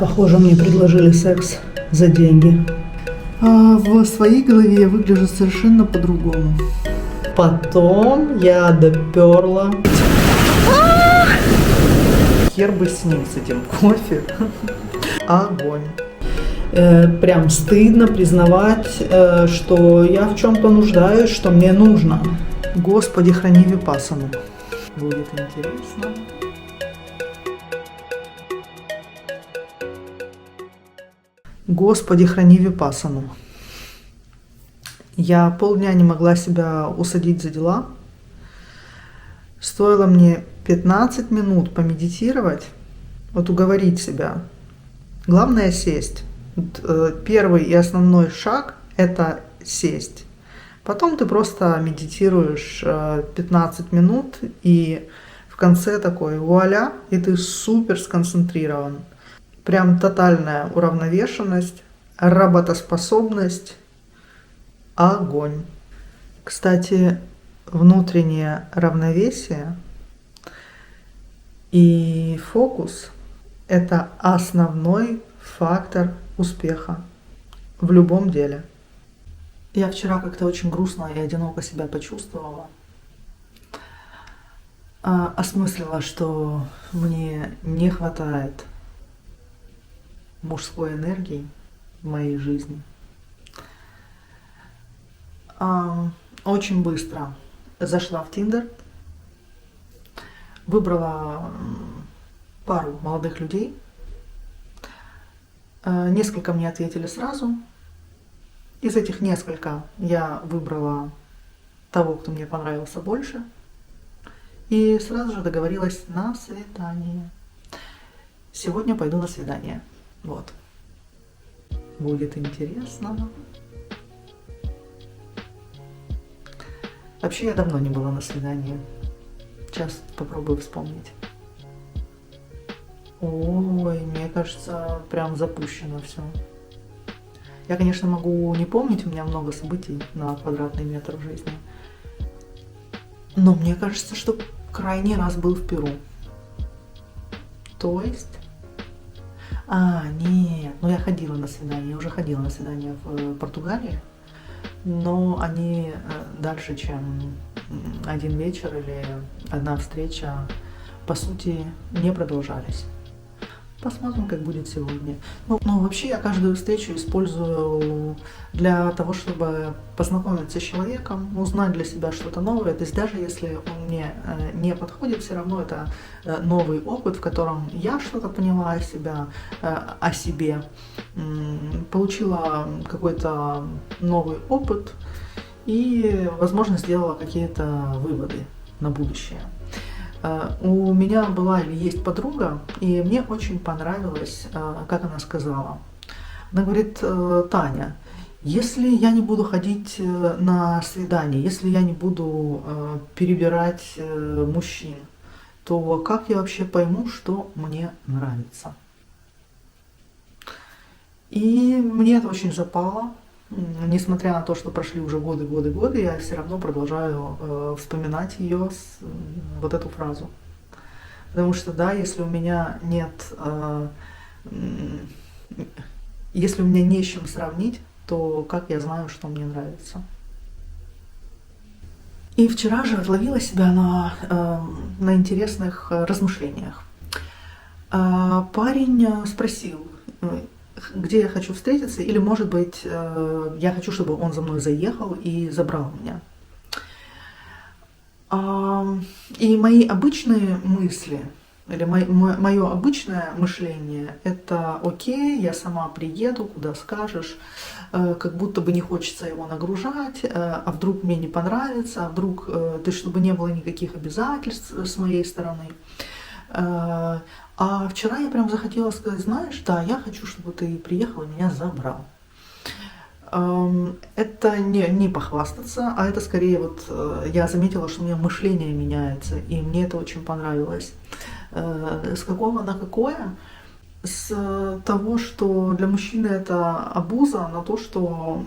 Похоже, мне предложили секс за деньги. А в своей голове я выгляжу совершенно по-другому. Потом я доперла. Хер бы с ним, с этим кофе. Огонь. Прям стыдно признавать, что я в чем-то нуждаюсь, что мне нужно. Господи, храни випассану. Будет интересно. Господи, храни випассану. Я полдня не могла себя усадить за дела. Стоило мне 15 минут помедитировать, вот уговорить себя. Главное сесть. Первый и основной шаг – это сесть. Потом ты просто медитируешь 15 минут, и в конце такой вуаля, и ты супер сконцентрирован. Прям тотальная уравновешенность, работоспособность, огонь. Кстати, внутреннее равновесие и фокус – это основной фактор успеха в любом деле. Я вчера как-то очень грустно и одиноко себя почувствовала. Осмыслила, что мне не хватает мужской энергии в моей жизни. Очень быстро зашла в Tinder, выбрала пару молодых людей. Несколько мне ответили сразу. Из этих несколько я выбрала того, кто мне понравился больше. И сразу же договорилась на свидание. Сегодня пойду на свидание. Вот. Будет интересно. Вообще я давно не была на свидании. Сейчас попробую вспомнить. Ой, мне кажется, прям запущено все. Я, конечно, могу не помнить, у меня много событий на квадратный метр в жизни. Но мне кажется, что крайний раз был в Перу. То есть... нет, я ходила на свидание, уже ходила на свидание в Португалии, но они дальше, чем один вечер или одна встреча, по сути, не продолжались. Посмотрим, как будет сегодня. Вообще я каждую встречу использую для того, чтобы познакомиться с человеком, узнать для себя что-то новое. То есть даже если он мне не подходит, все равно это новый опыт, в котором я что-то поняла о себе, получила какой-то новый опыт и, возможно, сделала какие-то выводы на будущее. У меня была или есть подруга, и мне очень понравилось, как она сказала. Она говорит: Таня, если я не буду ходить на свидания, если я не буду перебирать мужчин, то как я вообще пойму, что мне нравится? И мне это очень запало. Несмотря на то, что прошли уже годы, я все равно продолжаю вспоминать ее, вот эту фразу. Потому что, да, если у меня не с чем сравнить, то как я знаю, что мне нравится? И вчера же отловила себя на интересных размышлениях. Парень спросил, где я хочу встретиться, или, может быть, я хочу, чтобы он за мной заехал и забрал меня. И мои обычные мысли, или мое обычное мышление, это окей, я сама приеду, куда скажешь, как будто бы не хочется его нагружать, а вдруг мне не понравится, а вдруг, чтобы не было никаких обязательств с моей стороны. А вчера я прям захотела сказать: знаешь, да, я хочу, чтобы ты приехал и меня забрал. Это не похвастаться, а это скорее я заметила, что у меня мышление меняется, и мне это очень понравилось. С какого на какое? С того, что для мужчины это обуза, на то, что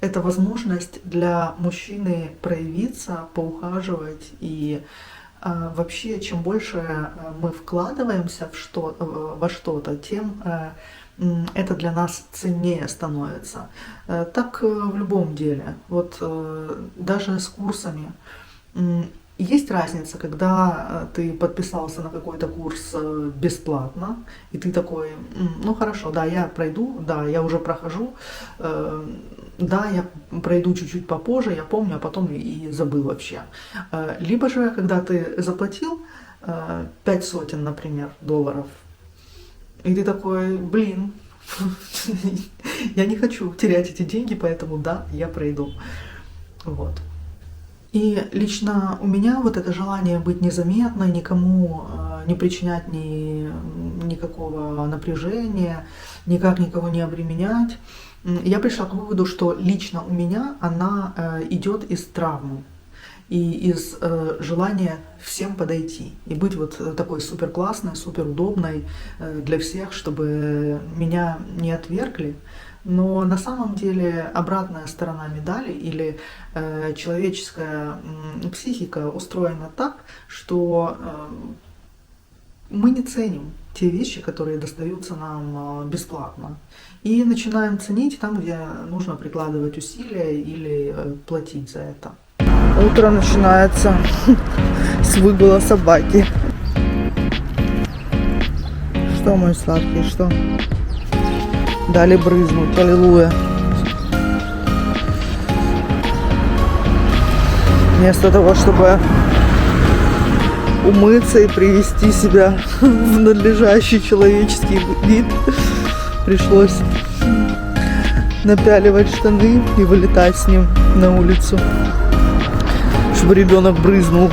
это возможность для мужчины проявиться, поухаживать и Вообще, чем больше мы вкладываемся во что-то, тем это для нас ценнее становится. Так в любом деле. Вот даже с курсами. Есть разница, когда ты подписался на какой-то курс бесплатно, и ты такой, ну хорошо, да, я пройду, да, я уже прохожу, да, я пройду чуть-чуть попозже, я помню, а потом и забыл вообще. Либо же, когда ты заплатил 500, например, долларов, и ты такой, блин, я не хочу терять эти деньги, поэтому да, я пройду. Вот. И лично у меня вот это желание быть незаметной, никому не причинять никакого напряжения, никак никого не обременять, я пришла к выводу, что лично у меня она идет из травмы и из желания всем подойти и быть вот такой супер классной, супер удобной для всех, чтобы меня не отвергли. Но на самом деле обратная сторона медали или человеческая психика устроена так, что мы не ценим те вещи, которые достаются нам бесплатно. И начинаем ценить там, где нужно прикладывать усилия или платить за это. Утро начинается с выгула собаки. Что, мой сладкий, что? Дали брызнуть, аллилуйя. Вместо того, чтобы умыться и привести себя в надлежащий человеческий вид, пришлось напяливать штаны и вылетать с ним на улицу, чтобы ребенок брызнул.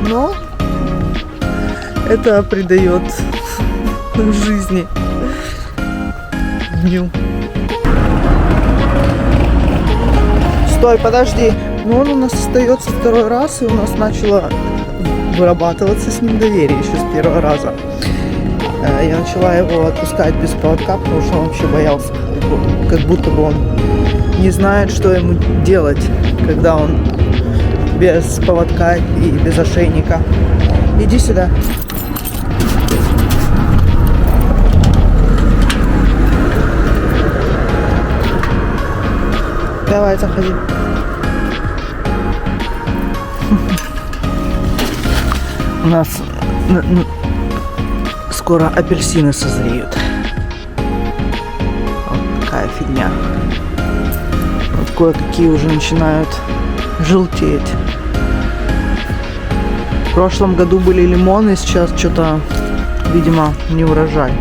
Но это придает жизни дню. Стой, подожди. Ну, он у нас остается второй раз, и у нас начало вырабатываться с ним доверие еще с первого раза. Я начала его отпускать без поводка, потому что он вообще боялся, как будто бы он не знает, что ему делать, когда он без поводка и без ошейника. Иди сюда. Давай, заходи. У нас скоро апельсины созреют. Вот такая фигня. Вот кое-какие уже начинают желтеть. В прошлом году были лимоны, сейчас что-то, видимо, не урожай.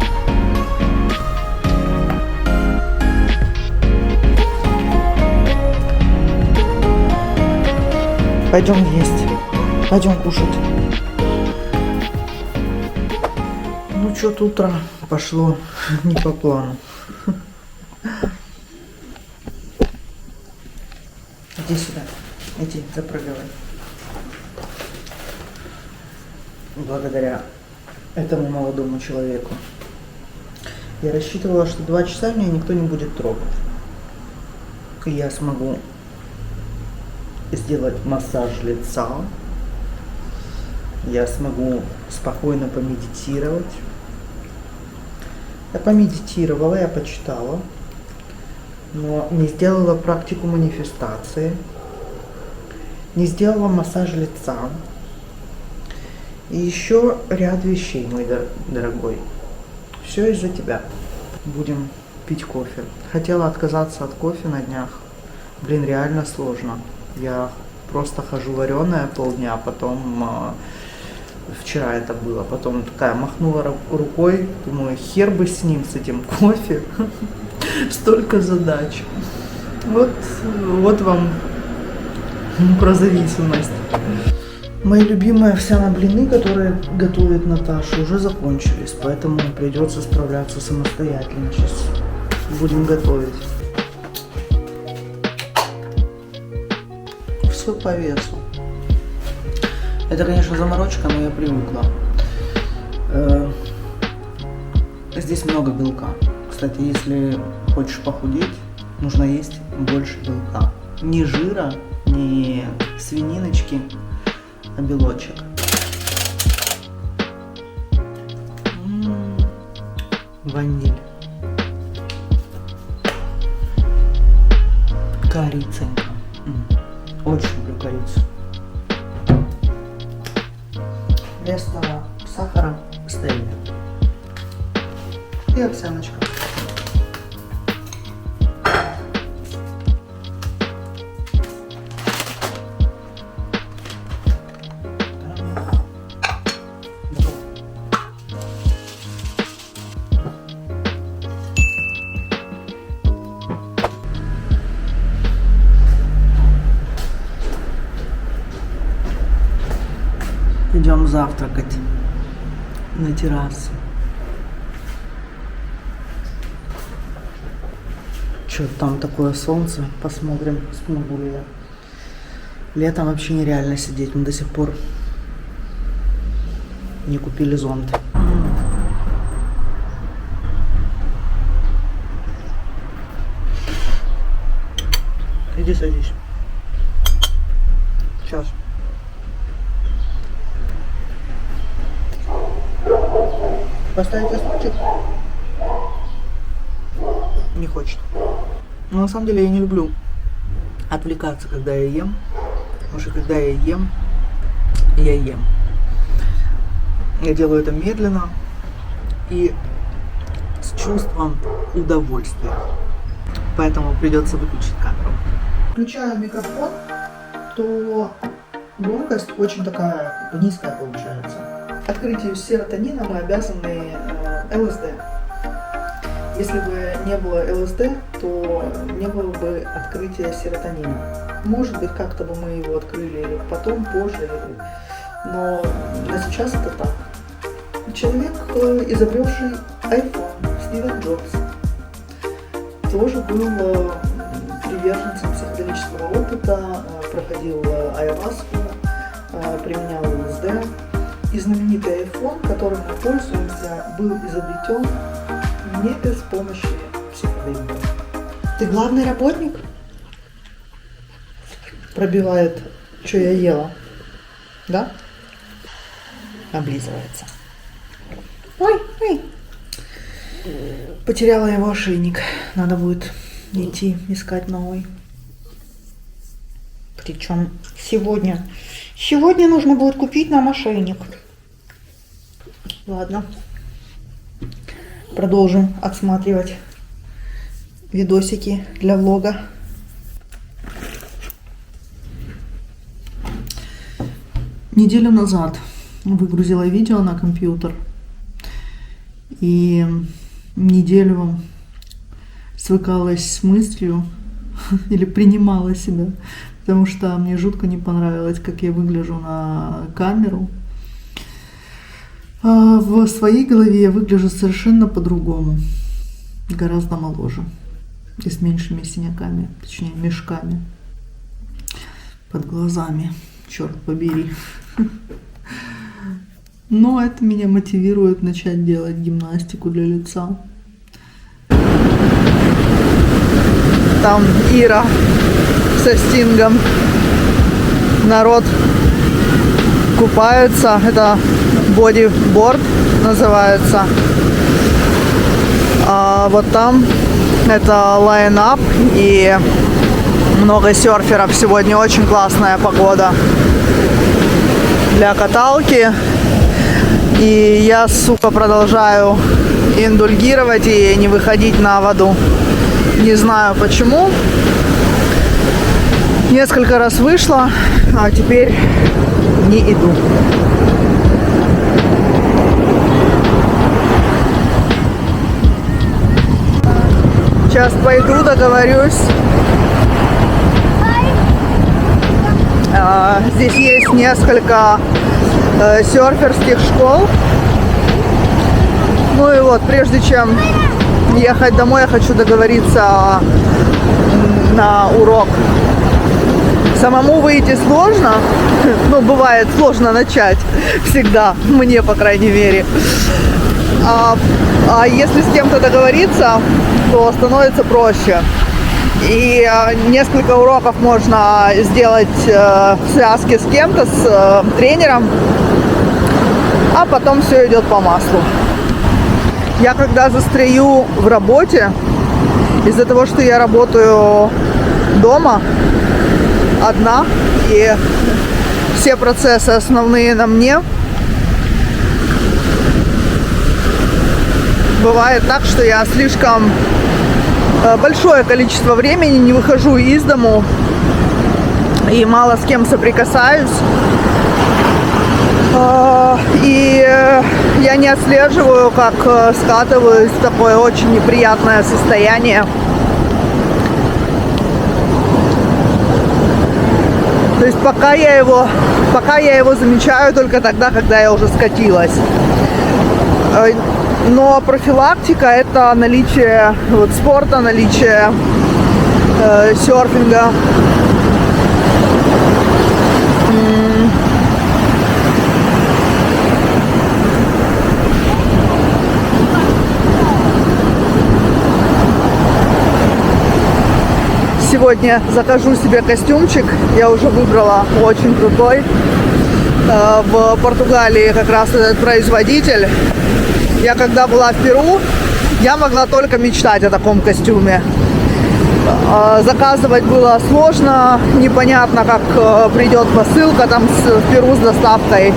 Пойдем есть. Пойдем кушать. Ну, что-то утро пошло не по плану. Иди сюда. Иди, запрыгивай. Благодаря этому молодому человеку я рассчитывала, что 2 часа меня никто не будет трогать. И я смогу сделать массаж лица. Я смогу спокойно помедитировать. Я помедитировала, я почитала, но не сделала практику манифестации, не сделала массаж лица. И еще ряд вещей, мой дорогой. Все из-за тебя. Будем пить кофе. Хотела отказаться от кофе на днях. Блин, реально сложно. Я просто хожу вареная полдня, потом вчера это было, потом такая махнула рукой, думаю, хер бы с ним, с этим кофе. Столько задач. Вот вам про зависимость. Мои любимые овсяно-блины, которые готовит Наташа, уже закончились, поэтому придется справляться самостоятельно. Сейчас будем готовить. Все по весу. Это, конечно, заморочка, но я привыкла. Здесь много белка. Кстати, если хочешь похудеть, нужно есть больше белка. Ни жира, не свининочки, а белочек. Ваниль. Кориценька. Очень люблю корицу. Вместо сахара стевия. И овсяночка. Идем завтракать на террасу. Что там такое солнце? Посмотрим, смогу ли я. Летом вообще нереально сидеть. Мы до сих пор не купили зонт. Иди садись. Сейчас. Поставить стульчик? Не хочет. Но на самом деле я не люблю отвлекаться, когда я ем. Потому что когда я ем, я ем. Я делаю это медленно и с чувством удовольствия. Поэтому придется выключить камеру. Включаю микрофон, то громкость очень такая низкая получается. Открытию серотонина мы обязаны ЛСД. Если бы не было ЛСД, то не было бы открытия серотонина. Может быть, как-то бы мы его открыли потом, позже, но на сейчас это так. Человек, изобревший iPhone, Стивен Джобс, тоже был приверженцем психоделического опыта, проходил айваску, применял ЛСД. И знаменитый iPhone, которым мы пользуемся, был изобретен не без помощи психоделиков. Ты главный работник? Пробивает, что я ела. Да? Облизывается. Ой, ой. Потеряла его ошейник. Надо будет идти искать новый. Причем сегодня. Сегодня нужно будет купить нам ошейник. Ладно. Продолжим отсматривать видосики для влога. Неделю назад выгрузила видео на компьютер. И неделю свыкалась с мыслью или принимала себя, потому что мне жутко не понравилось, как я выгляжу на камеру. А в своей голове я выгляжу совершенно по-другому, гораздо моложе и с меньшими синяками, точнее мешками под глазами, черт побери. Но это меня мотивирует начать делать гимнастику для лица. Там Ира со Стингом. Народ купаются. Это бодиборд называется. А вот там это лайн-ап и много серферов. Сегодня очень классная погода для каталки. И я, сука, продолжаю индульгировать и не выходить на воду. Не знаю почему. Несколько раз вышла, а теперь не иду. Сейчас пойду, договорюсь. Здесь есть несколько серферских школ. Ну и вот, прежде чем ехать домой, я хочу договориться на урок. Самому выйти сложно, ну, бывает сложно начать, всегда, мне, по крайней мере. А если с кем-то договориться, то становится проще. И несколько уроков можно сделать в связке с кем-то, с тренером, а потом все идет по маслу. Я когда застряю в работе, из-за того, что я работаю дома одна, и все процессы основные на мне, бывает так, что я слишком большое количество времени не выхожу из дому и мало с кем соприкасаюсь. И я не отслеживаю, как скатываюсь в такое очень неприятное состояние. То есть пока я его замечаю только тогда, когда я уже скатилась. Но профилактика — это наличие спорта, наличие серфинга. Сегодня закажу себе костюмчик. Я уже выбрала очень крутой. В Португалии как раз этот производитель. Я когда была в Перу, я могла только мечтать о таком костюме. Заказывать было сложно, непонятно, как придет посылка там в Перу с доставкой.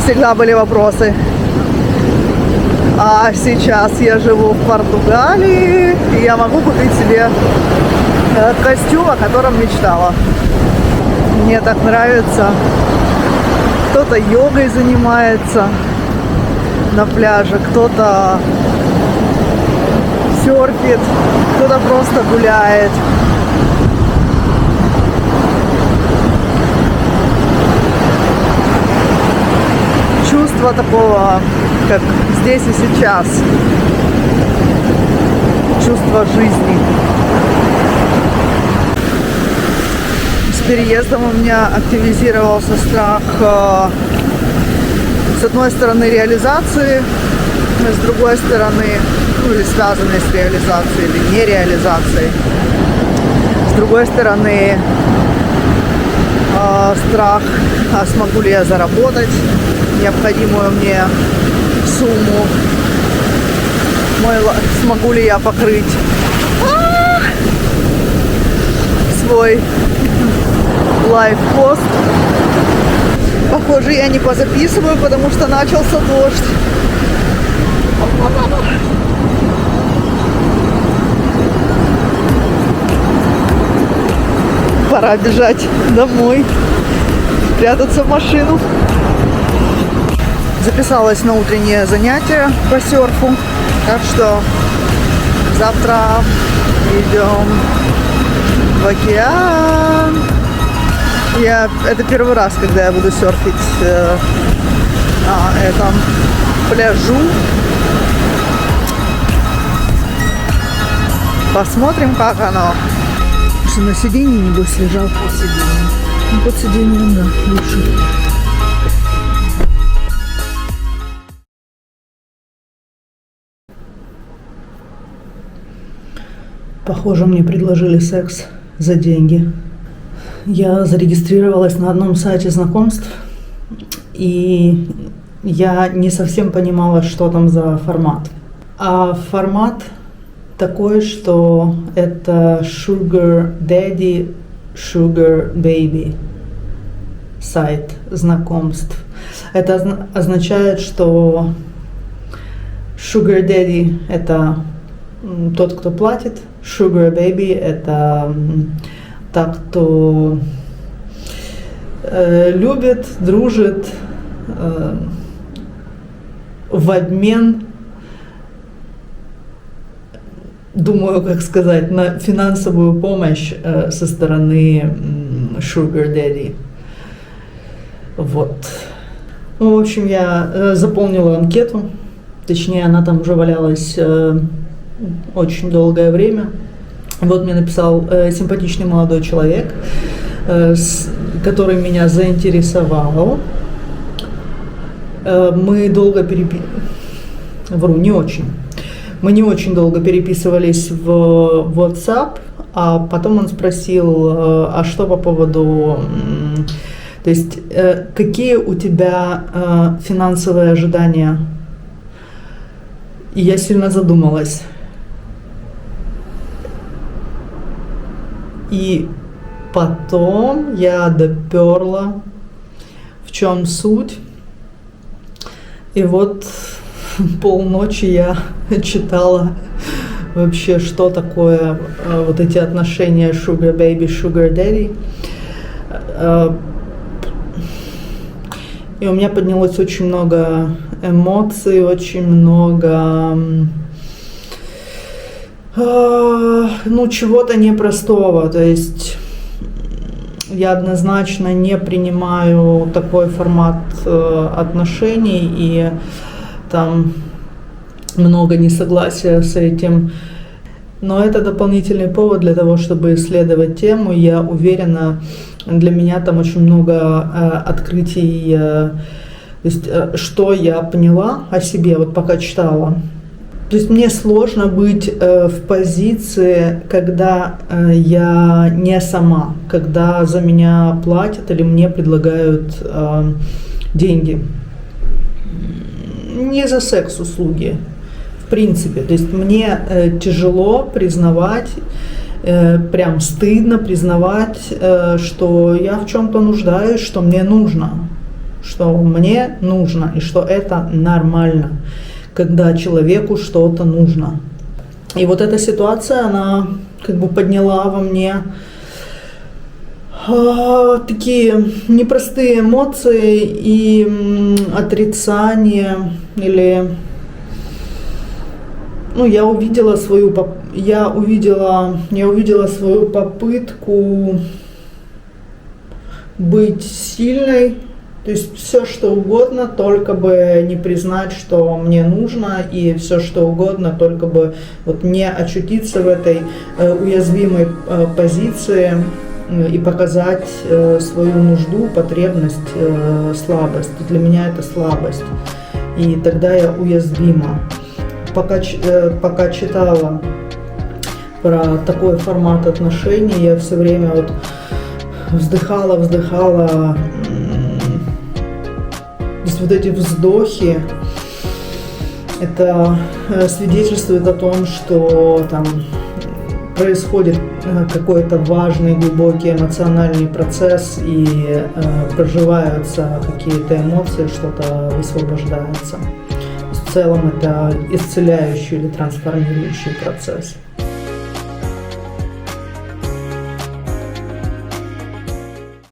Всегда были вопросы. А сейчас я живу в Португалии, и я могу купить себе костюм, о котором мечтала. Мне так нравится. Кто-то йогой занимается на пляже, кто-то серфит, кто-то просто гуляет. Чувство такого, как здесь и сейчас. Чувство жизни. С переездом у меня активизировался страх, с одной стороны, реализации, с другой стороны, или связанной с реализацией, или нереализацией. С другой стороны, страх, а смогу ли я заработать необходимую мне сумму, смогу ли я покрыть свой лайф-пост. Похоже, я не позаписываю, потому что начался дождь. Пора бежать домой, прятаться в машину. Записалась на утреннее занятие по серфу, так что завтра идем в океан. Это первый раз, когда я буду серфить на этом пляжу. Посмотрим, как оно. Что на сиденье, небось, лежал под сиденьем. Ну, под сиденьем, да, лучше. Похоже, мне предложили секс за деньги. Я зарегистрировалась на одном сайте знакомств, и я не совсем понимала, что там за формат. А формат такой, что это Sugar Daddy, Sugar Baby сайт знакомств. Это означает, что Sugar Daddy — это тот, кто платит, Sugar Baby — это так, кто любит, дружит, в обмен, думаю, как сказать, на финансовую помощь со стороны Sugar Daddy. Вот. Ну, в общем, я заполнила анкету, точнее, она там уже валялась очень долгое время. Вот мне написал симпатичный молодой человек, который меня заинтересовал. Мы долго не очень долго переписывались в WhatsApp, А потом он спросил, а что по поводу, то есть какие у тебя финансовые ожидания? И я сильно задумалась. И потом я доперла, в чем суть. И вот полночи я читала вообще, что такое вот эти отношения Sugar Baby, Sugar Daddy. И у меня поднялось очень много эмоций, очень много, ну, чего-то непростого. То есть я однозначно не принимаю такой формат отношений, и там много несогласия с этим. Но это дополнительный повод для того, чтобы исследовать тему. Я уверена, для меня там очень много открытий, то есть, что я поняла о себе, вот пока читала. То есть мне сложно быть в позиции, когда я не сама, когда за меня платят или мне предлагают деньги. Не за секс-услуги, в принципе. То есть мне тяжело признавать, прям стыдно признавать, что я в чем-то нуждаюсь, что мне нужно, и что это нормально, когда человеку что-то нужно. И вот эта ситуация, она как бы подняла во мне такие непростые эмоции и отрицание, или ну, я увидела свою попытку быть сильной, то есть все что угодно, только бы не признать, что мне нужно, и все что угодно, только бы вот не очутиться в этой уязвимой позиции и показать свою нужду, потребность, слабость. Для меня это слабость, и тогда я уязвима. Пока читала про такой формат отношений, я все время вот вздыхала. То есть вот эти вздохи, это свидетельствует о том, что там происходит какой-то важный, глубокий эмоциональный процесс, и проживаются какие-то эмоции, что-то высвобождается. В целом это исцеляющий или трансформирующий процесс.